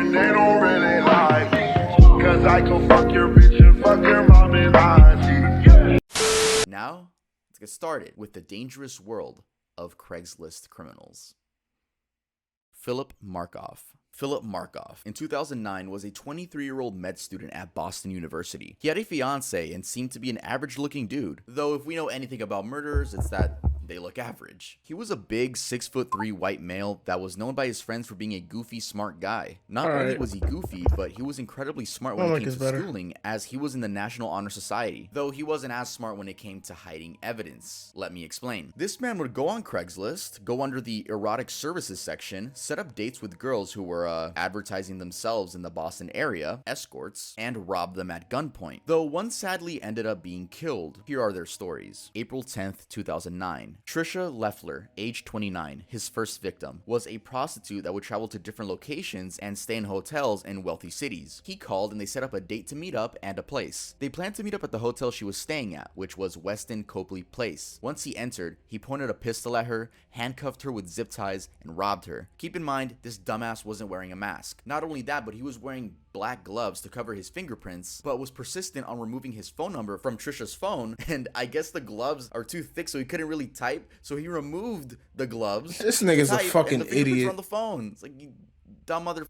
and they don't really like me. Cause I can fuck your bitch and fuck your mom and auntie. Now, let's get started with the dangerous world of Craigslist criminals. Philip Markoff. Philip Markoff, in 2009, was a 23-year-old med student at Boston University. He had a fiance and seemed to be an average-looking dude, though if we know anything about murderers, it's that they look average. He was a big 6'3" white male that was known by his friends for being a goofy, smart guy. Not only was he goofy, but he was incredibly smart when it came to schooling, as he was in the National Honor Society, though he wasn't as smart when it came to hiding evidence. Let me explain. This man would go on Craigslist, go under the erotic services section, set up dates with girls who were advertising themselves in the Boston area, escorts, and rob them at gunpoint, though one sadly ended up being killed. Here are their stories. April 10th, 2009. Trisha Leffler, age 29, his first victim, was a prostitute that would travel to different locations and stay in hotels in wealthy cities. He called and they set up a date to meet up and a place. They planned to meet up at the hotel she was staying at, which was Westin Copley Place. Once he entered, he pointed a pistol at her, handcuffed her with zip ties, and robbed her. Keep in mind, this dumbass wasn't wearing a mask. Not only that, but he was wearing black gloves to cover his fingerprints, but was persistent on removing his phone number from Trisha's phone, and I guess the gloves are too thick so he couldn't really type, so he removed the gloves. This nigga's a fucking idiot. On the phone. It's like, you dumb mother.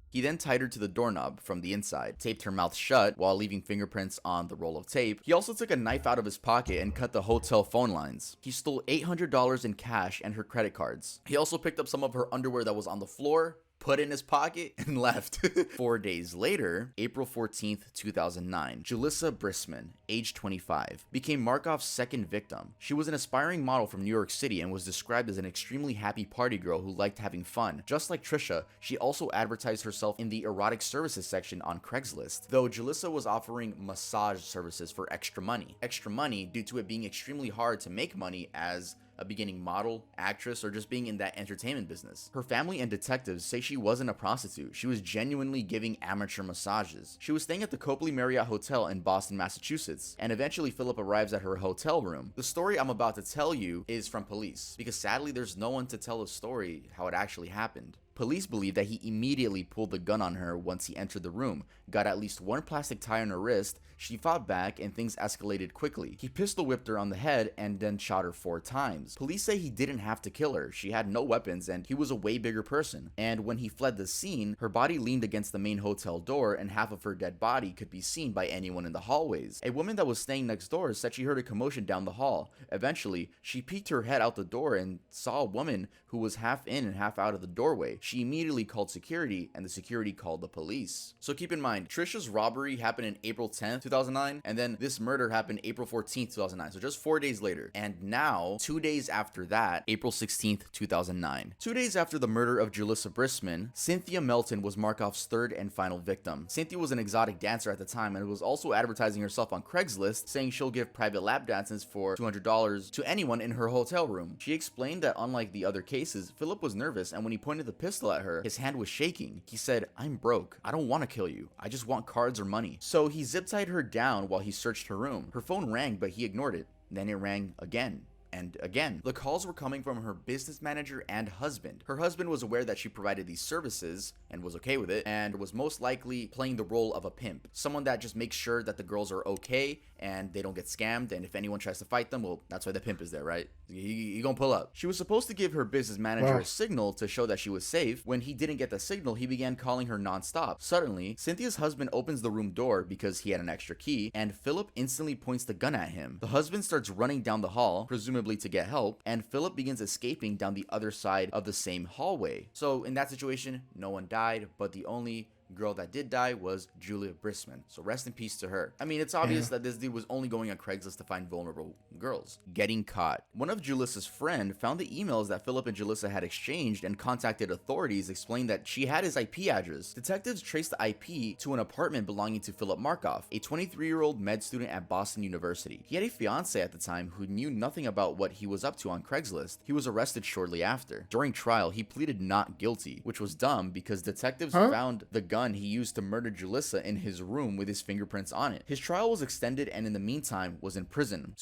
He then tied her to the doorknob from the inside, taped her mouth shut while leaving fingerprints on the roll of tape. He also took a knife out of his pocket and cut the hotel phone lines. He stole $800 in cash and her credit cards. He also picked up some of her underwear that was on the floor, put in his pocket, and left. 4 days later, April 14th, 2009, Julissa Brisman, age 25, became Markoff's second victim. She was an aspiring model from New York City and was described as an extremely happy party girl who liked having fun. Just like Trisha, she also advertised herself in the erotic services section on Craigslist, though Julissa was offering massage services for extra money. Extra money due to it being extremely hard to make money as a beginning model, actress, or just being in that entertainment business. Her family and detectives say she wasn't a prostitute. She was genuinely giving amateur massages. She was staying at the Copley Marriott Hotel in Boston, Massachusetts, and eventually Philip arrives at her hotel room. The story I'm about to tell you is from police, because sadly there's no one to tell the story how it actually happened. Police believe that he immediately pulled the gun on her once he entered the room, got at least one plastic tie on her wrist, she fought back, and things escalated quickly. He pistol whipped her on the head and then shot her 4 times. Police say he didn't have to kill her. She had no weapons and he was a way bigger person. And when he fled the scene, her body leaned against the main hotel door and half of her dead body could be seen by anyone in the hallways. A woman that was staying next door said she heard a commotion down the hall. Eventually, she peeked her head out the door and saw a woman who was half in and half out of the doorway. She immediately called security and the security called the police. So keep in mind, Trisha's robbery happened in April 10th, 2009, and then this murder happened April 14th, 2009, so just 4 days later. And now, 2 days after that, April 16th, 2009. 2 days after the murder of Julissa Brisman, Cynthia Melton was Markoff's third and final victim. Cynthia was an exotic dancer at the time and was also advertising herself on Craigslist, saying she'll give private lap dances for $200 to anyone in her hotel room. She explained that unlike the other cases, Philip was nervous, and when he pointed the pistol at her, his hand was shaking. He said, "I'm broke. I don't want to kill you. I just want cards or money." So he zip-tied her down while he searched her room. Her phone rang, but he ignored it. Then it rang again and again. The calls were coming from her business manager and husband. Her husband was aware that she provided these services and was okay with it, and was most likely playing the role of a pimp, someone that just makes sure that the girls are okay and they don't get scammed, and if anyone tries to fight them, well, that's why the pimp is there, right? He gonna pull up. She was supposed to give her business manager a signal to show that she was safe. When he didn't get the signal, he began calling her nonstop. Suddenly, Cynthia's husband opens the room door because he had an extra key, and Philip instantly points the gun at him. The husband starts running down the hall, presumably to get help, and Philip begins escaping down the other side of the same hallway. So in that situation, no one died, but the only girl that did die was Julia Brisman. So rest in peace to her. I mean, it's obvious that this dude was only going on Craigslist to find vulnerable girls. Getting caught. One of Julissa's friend found the emails that Philip and Julissa had exchanged and contacted authorities, explained that she had his IP address. Detectives traced the IP to an apartment belonging to Philip Markoff, a 23-year-old med student at Boston University. He had a fiance at the time who knew nothing about what he was up to on Craigslist. He was arrested shortly after. During trial, he pleaded not guilty, which was dumb because detectives found the gun he used to murder Julissa in his room with his fingerprints on it. His trial was extended and in the meantime was in prison.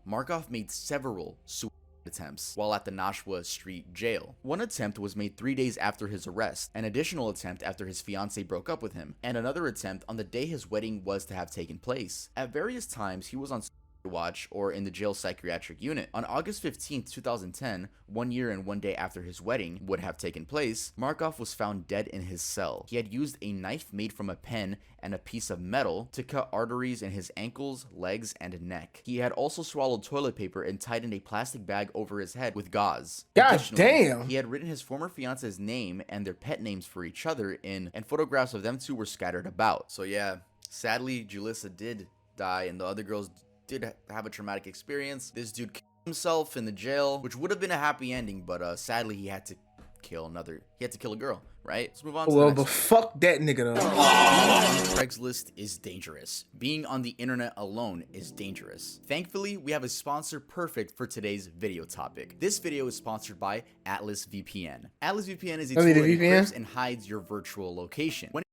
Markoff made several attempts while at the Nashua Street jail. One attempt was made 3 days after his arrest, an additional attempt after his fiancée broke up with him, and another attempt on the day his wedding was to have taken place. At various times, he was on watch or in the jail psychiatric unit. On August 15th, 2010, 1 year and 1 day after his wedding would have taken place, Markoff was found dead in his cell. He had used a knife made from a pen and a piece of metal to cut arteries in his ankles, legs, and neck. He had also swallowed toilet paper and tied in a plastic bag over his head with gauze. God damn! He had written his former fiance's name and their pet names for each other in, and photographs of them two were scattered about. So yeah, sadly, Julissa did die, and the other girls did have a traumatic experience. This dude killed himself in the jail, which would have been a happy ending, but sadly he had to kill a girl, right? Let's move on to the next but fuck that nigga though. Being on Craigslist is dangerous. Being on the internet alone is dangerous. Thankfully, we have a sponsor perfect for today's video topic. This video is sponsored by Atlas VPN. Atlas VPN is a tool that encrypts and hides your virtual location. When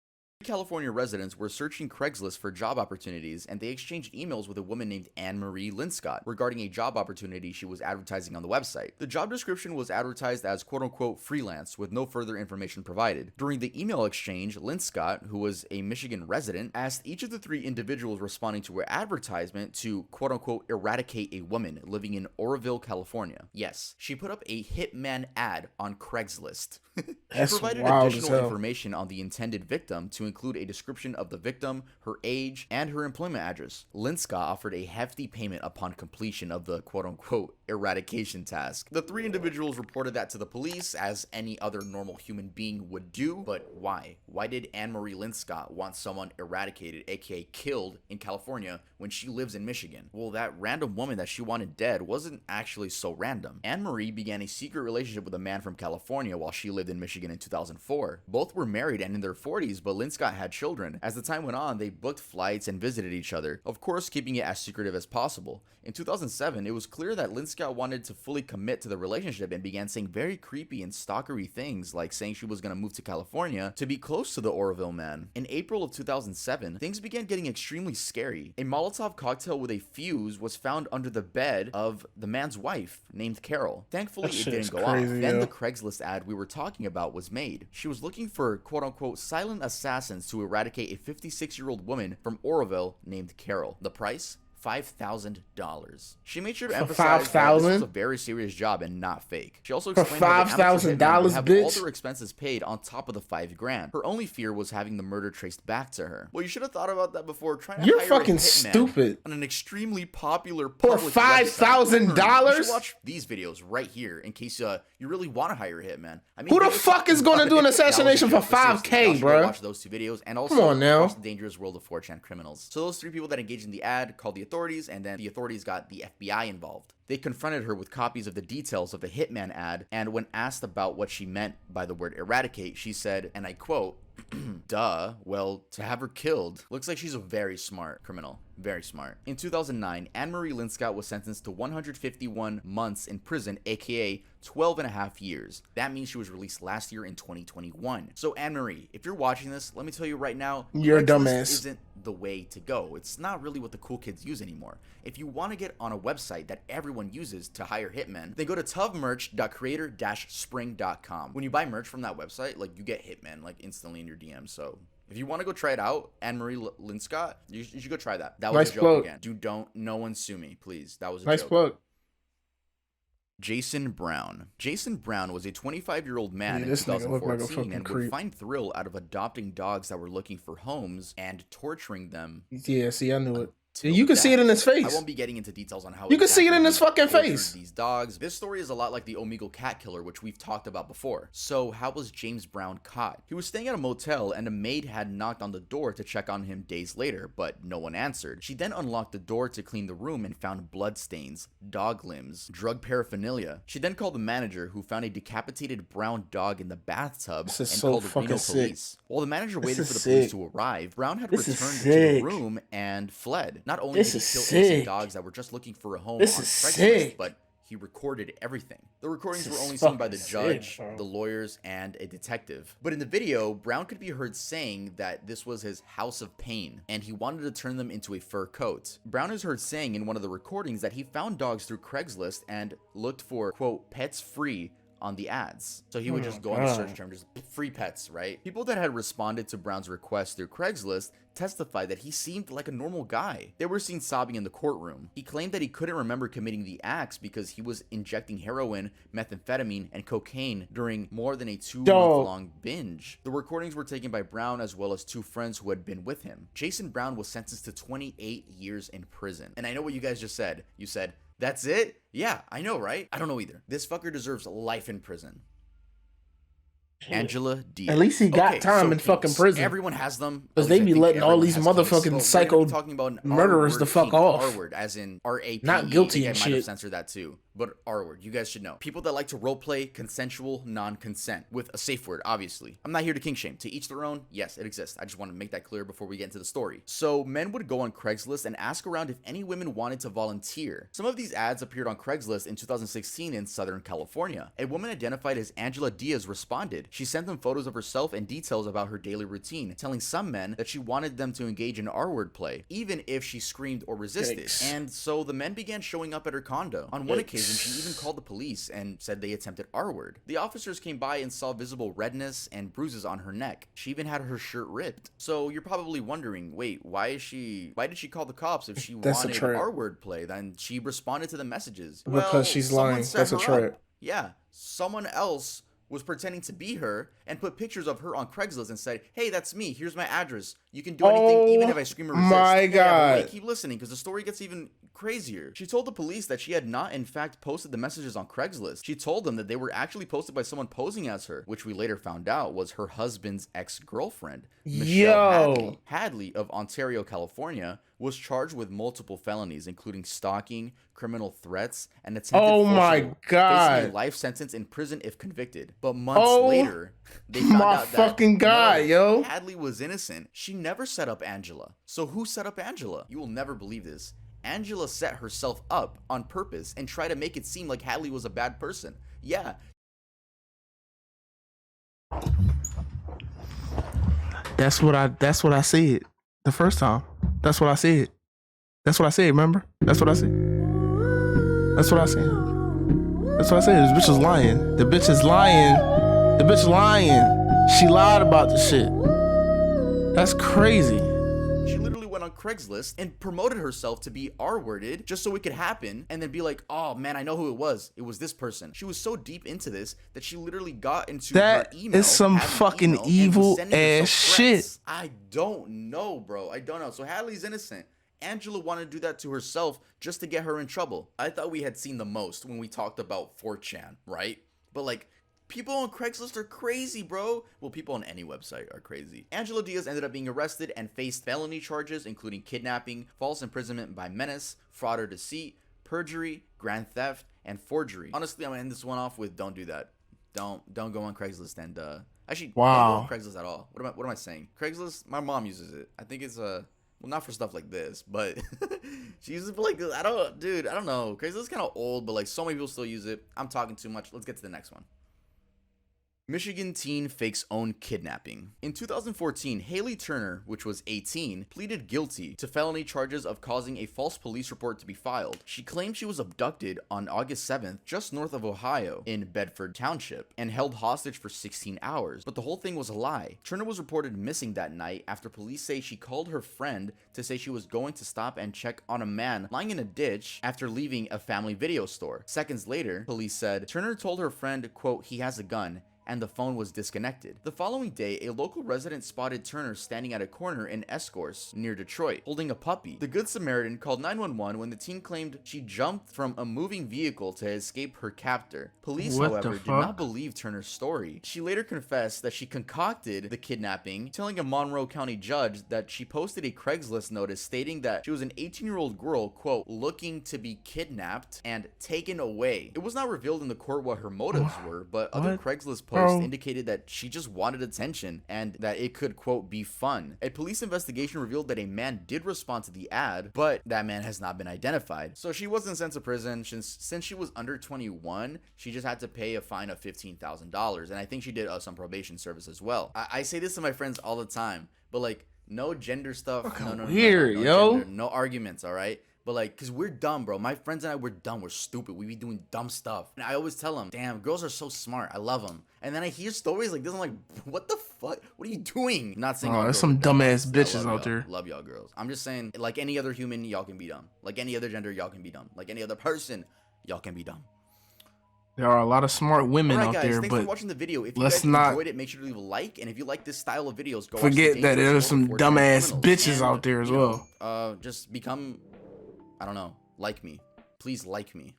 California residents were searching Craigslist for job opportunities, and they exchanged emails with a woman named Anne-Marie Linscott regarding a job opportunity she was advertising on the website. The job description was advertised as quote-unquote freelance with no further information provided. During the email exchange, Linscott, who was a Michigan resident, asked each of the three individuals responding to her advertisement to quote-unquote eradicate a woman living in Oroville, California. Yes, she put up a hitman ad on Craigslist. She provided additional information on the intended victim to include a description of the victim, her age, and her employment address. Linscott offered a hefty payment upon completion of the quote-unquote eradication task. The three individuals reported that to the police, as any other normal human being would do, but why? Why did Anne-Marie Linscott want someone eradicated, aka killed, in California when she lives in Michigan? Well, that random woman that she wanted dead wasn't actually so random. Anne-Marie began a secret relationship with a man from California while she lived in Michigan in 2004. Both were married and in their 40s, but Linscott had children. As the time went on, they booked flights and visited each other, of course keeping it as secretive as possible. In 2007, it was clear that Linscott wanted to fully commit to the relationship and began saying very creepy and stalkery things, like saying she was going to move to California to be close to the Oroville man. In April of 2007, things began getting extremely scary. A Molotov cocktail with a fuse was found under the bed of the man's wife, named Carol. Thankfully, it didn't go off. Then the Craigslist ad we were talking about was made. She was looking for quote-unquote silent assassins to eradicate a 56-year-old woman from Oroville named Carol. The price? $5,000. She made sure to emphasize that this was a very serious job and not fake. She also explained that the $5,000 would have all their expenses paid on top of the $5,000. Her only fear was having the murder traced back to her. Well, you should have thought about that before trying to hire fucking a hitman stupid. On an extremely popular public for $5,000. You should watch these videos right here in case you really want to hire a hitman. I mean, who the fuck is going to do an assassination for $5K, bro? Watch those two videos and also come on now. Watch the dangerous world of 4chan criminals. So those three people that engaged in the ad called the authorities, and then the authorities got the FBI involved. They confronted her with copies of the details of the hitman ad, and when asked about what she meant by the word eradicate, she said, and I quote, duh, well, to have her killed. Looks like she's a very smart criminal. Very smart. In 2009, Anne-Marie Linscott was sentenced to 151 months in prison, aka 12 and a half years. That means she was released last year in 2021. So Anne-Marie, if you're watching this, let me tell you right now, you're a dumbass. Isn't the way to go. It's not really what the cool kids use anymore. If you want to get on a website that everyone uses to hire hitmen, then go to tuvmerch.creator-spring.com. When you buy merch from that website, like, you get hitmen like instantly in your DM. So if you want to go try it out, Anne-Marie Linscott, you should go try that. That was a joke again. No one sue me, please. That was a joke. Plug. Jason Brown. Jason Brown was a 25-year-old man in 2014 and would find thrill out of adopting dogs that were looking for homes and torturing them. Yeah, see, I knew it. You can see it in his face. I won't be getting into details on how you can see it in his fucking face. These dogs. This story is a lot like the Omegle cat killer, which we've talked about before. So how was James Brown caught? He was staying at a motel and a maid had knocked on the door to check on him days later, but no one answered. She then unlocked the door to clean the room and found blood stains, dog limbs, drug paraphernalia. She then called the manager, who found a decapitated brown dog in the bathtub and called the Reno police. While the manager waited for the police to arrive, Brown had returned to the room and fled. Not only did he kill innocent dogs that were just looking for a home on Craigslist, but he he recorded everything. The recordings were only seen by the judge, bro. the lawyers, and a detective. But in the video, Brown could be heard saying that this was his house of pain, and he wanted to turn them into a fur coat. Brown is heard saying in one of the recordings that he found dogs through Craigslist and looked for, quote, pets free on the ads. So he would just go on the search term, just free pets, right? People that had responded to Brown's request through Craigslist testified that he seemed like a normal guy. They were seen sobbing in the courtroom. He claimed that he couldn't remember committing the acts because he was injecting heroin, methamphetamine, and cocaine during more than a 2-month-long binge. The recordings were taken by Brown as well as 2 friends who had been with him. Jason Brown was sentenced to 28 years in prison. And I know what you guys just said. You said, that's it? Yeah, I know, right? I don't know either. This fucker deserves life in prison. Angela Diaz. At least he got time in fucking prison. Everyone has them. Because they be letting all these motherfucking psycho murderers the fuck off. R-word, as in R-A-P-E. Not guilty and shit. I might have shit. censored that too. But R-word, you guys should know. People that like to roleplay consensual non-consent with a safe word, obviously. I'm not here to kink shame. To each their own, yes, it exists. I just want to make that clear before we get into the story. So men would go on Craigslist and ask around if any women wanted to volunteer. Some of these ads appeared on Craigslist in 2016 in Southern California. A woman identified as Angela Diaz responded. She sent them photos of herself and details about her daily routine, telling some men that she wanted them to engage in R-word play, even if she screamed or resisted. Yikes. And so the men began showing up at her condo. On one occasion, she even called the police and said they attempted R-word. The officers came by and saw visible redness and bruises on her neck. She even had her shirt ripped. So you're probably wondering, wait, why did she call the cops if she wanted R-word play? Then she responded to the messages. Because she's lying. That's a trap. Yeah, someone else was pretending to be her and put pictures of her on Craigslist and said, hey, that's me. Here's my address. You can do anything, even if I scream or resist. My God. Yeah, but wait, keep listening because the story gets even crazier. She told the police that she had not, in fact, posted the messages on Craigslist. She told them that they were actually posted by someone posing as her, which we later found out was her husband's ex-girlfriend, Michelle Hadley. Hadley of Ontario, California, was charged with multiple felonies, including stalking, criminal threats, and attempted forcible, facing a life sentence in prison if convicted. But months later, they found out that Hadley was innocent. She never set up Angela. So who set up Angela? You will never believe this. Angela set herself up on purpose and tried to make it seem like Hadley was a bad person. Yeah. That's what I said the first time. That's what I said. That's what I said, remember? That's what I said. That's what I said. That's what I said. This bitch is lying. The bitch is lying. The bitch lying. She lied about the shit. That's crazy. She literally went on Craigslist and promoted herself to be R-worded just so it could happen and then be like, oh man, I know who it was. It was this person. She was so deep into this that she literally got into her email. That is some fucking evil ass shit. I don't know, bro. I don't know. So Hadley's innocent. Angela wanted to do that to herself just to get her in trouble. I thought we had seen the most when we talked about 4chan, right? But like, people on Craigslist are crazy, bro. Well, people on any website are crazy. Angela Diaz ended up being arrested and faced felony charges, including kidnapping, false imprisonment by menace, fraud or deceit, perjury, grand theft, and forgery. Honestly, I'm gonna end this one off with don't do that. Don't go on Craigslist and actually don't go on Craigslist at all. What am I saying? Craigslist, my mom uses it. I think it's well, not for stuff like this, but she uses it for like, I don't know. Craigslist is kind of old, but like so many people still use it. I'm talking too much. Let's get to the next one. Michigan teen fakes own kidnapping. In 2014, Haley Turner, which was 18, pleaded guilty to felony charges of causing a false police report to be filed. She claimed she was abducted on August 7th, just north of Ohio, in Bedford Township, and held hostage for 16 hours. But the whole thing was a lie. Turner was reported missing that night after police say she called her friend to say she was going to stop and check on a man lying in a ditch after leaving a family video store. Seconds later, police said Turner told her friend, quote, he has a gun, and the phone was disconnected. The following day, a local resident spotted Turner standing at a corner in Escorts near Detroit, holding a puppy. The Good Samaritan called 911 when the teen claimed she jumped from a moving vehicle to escape her captor. Police, however, did not believe Turner's story. She later confessed that she concocted the kidnapping, telling a Monroe County judge that she posted a Craigslist notice stating that she was an 18-year-old girl, quote, looking to be kidnapped and taken away. It was not revealed in the court what her motives were, but other Craigslist post Bro. indicated that she just wanted attention and that it could, quote, be fun. A police investigation revealed that a man did respond to the ad, but that man has not been identified. So she wasn't sent to prison since she was under 21. She just had to pay a fine of $15,000, and I think she did some probation service as well. I say this to my friends all the time, but like, no gender stuff. No, weird, yo. Gender, no arguments, all right? But like, cause we're dumb, bro. My friends and I, we're dumb. We're stupid. We be doing dumb stuff. And I always tell them, damn, girls are so smart. I love them. And then I hear stories like this. I'm like, what the fuck? What are you doing? Not saying. Oh, there's some dumbass bitches out there. Love y'all girls. I'm just saying, like any other human, y'all can be dumb. Like any other gender, y'all can be dumb. Like any other person, y'all can be dumb. There are a lot of smart women Alright, out guys, there, thanks but for watching the video. If you let's guys not enjoyed it, make sure to leave a like. And if you like this style of videos, go forget watch that there's some dumbass bitches and, out there as well. Just become, I don't know, like me. Please like me.